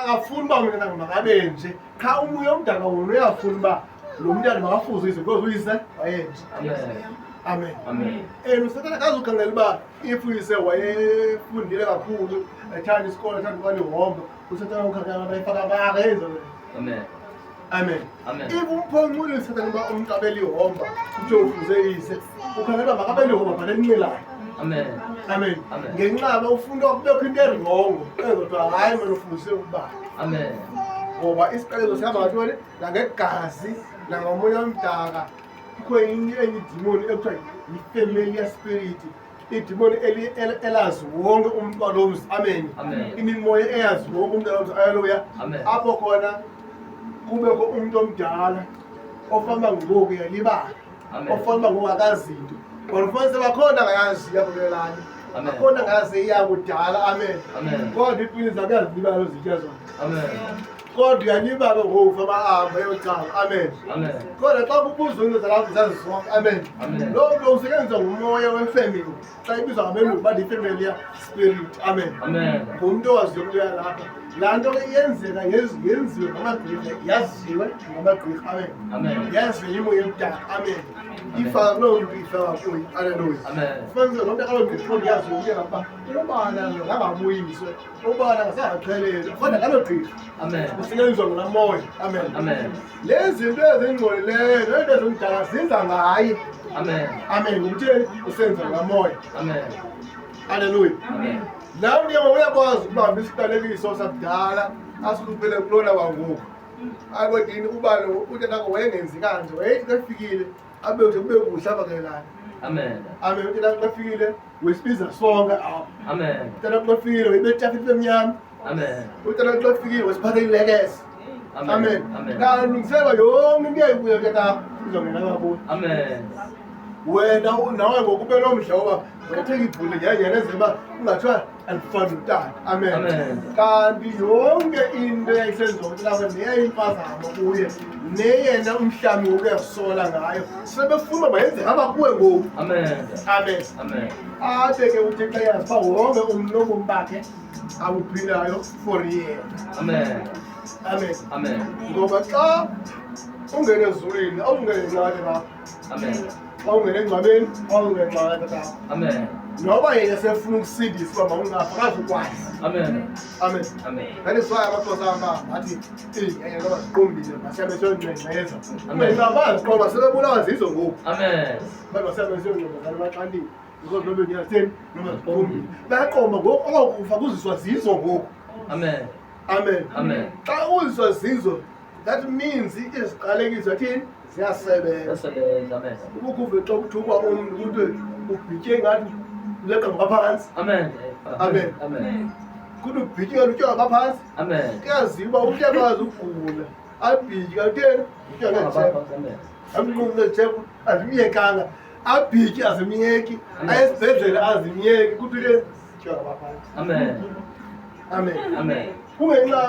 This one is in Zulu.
akafuni uba umntana makabe nje qha umoya omdala wona uyafuna uba lo mntana makafuziswe because uyise wayenje. Amen. Usathane akazukhangela uba if uyise wayefundile kakhulu ethanda isikole ethanda uba lihomba usathane ukhangela abayifaka akayenza le. Amen. If umphonqule usathane uba umntu abelihomba uthi ufuze yise ukhangela uba makabelihomba phela encelayo. Amen. Ngenxa ufunda kubekho into erongo ezodwa hayi mina ufundise ukuba. Ngoba isiqalezo sihamba ngantoni nangegazi nangomoya omdaka. Kukho enye idimoni ekuthiwa yi-familiar spirit, idimoni elazi wonke umntwana womzi. Amen. Imimoya eyazi wonke umntwana womzi. Haleluya. Apho khona kubekho umuntu omdala ofamba ngoku yalibala, ofamba ngoku akazinto kodwa ufanele sebakhona ngayaziyo apho kulelani, akhona ngazi iyakudala. Amen. Kodwa iipini zakhe yazilibala izitya zona. Kodwa uyalibala ngoku amahamba eyocala. Amen. Kodwa xa kubuzwa into zalapho zazizonke. Amen. Lo mntu usetyenziswa ngumoya wefemeli xa ibizwa ngabelungu bathi yi-familiar spirit. Amen. Ngumntu owaziyo into yalapha. Laa nto ke iyenzeka yenziwe ngamagqirha, yaziwe ngamagqirha. Amen. Yaziwe yimoya emdaka. Amen. Ifaka kuloo mntu ifaka kuyo. Haleluya. Ufanele loo nto kaloo gqirha yaziwe into yalapha ubana ngangabuyiswe, ubana ngasangaqhelelwa kodwa ngaloo gqirha. Usetyenziswa ngulaa moya. Amen. Lezi zinto ezingcolileyo neento ezimdala zenza ngaye. Amen. Ngukutheni usenza ngulaa moya. Haleluya. Nawe ke uyakwazi ukubamba isiqalekiso sakudala asikhuphele kulona wangoku. Akodini ubalo uthi nako wayengenzi kanje, wayethi efikile abe uthi kube kuhle abakelana. Amen. Uthi nako efikile wesibiza sonke apha. Uthi nako efikile wayebethafa emnyama. Uthi nako efikile wasiphatha ilekese. Amen. Kalungiselwa yonke into eyayibuya ke lapha izongena kabuye. Wena nawe ngokube nomdla woba ungathenga ibhuli yanyenezela uba ungathiwa andifani utata. Amen. Kanti yonke into eyayisenziwa ukuthi lawe neyayimfazamo kuye neyena umhlami wokuyasola ngayo sebefuna bayenzeka abakuwe ngoku. Amen. Ade ke uThixo yazi uba wonke umntu nobomi bakhe abuphilayo for yena. Amen. Ngoba xa ungene ezulwini awungene ncane lapha. Awungene engcwabeni awungene ncane lapha. Noba yena sefuna ukusindisa uba mawungafa akazukwazi. Amen. Kanti siwaye amaXhosa amanga athi yena ngoba ziqombile masiyabe siyongcengceza. Ngenxa baziqoba sebebulawa zizo ngoku. Basiyabe siyongcengeza baxandile because nobe ngiyatheni noma ziqombile bayaqomba ngoku okufa kuziswa zizo ngoku. Amen. Xa uziswa zizo that means iziqalekiso thini ziyasebenza. Ukuve xa kuthukwa umuntu ukuthi ubhitye ngathi uleqa ngaphansi. Amen. Kuthi ubhitye ngathi utya ngaphansi. Kuyaziwa uba utyakwazi ukugula abhitye katheni utya ngejeko. Amnqumle ejeko azimyekanga abhitye azimyeki ayesibhedlele azimyeki kuthi ke utya ngaphansi. Amen. Kungenxa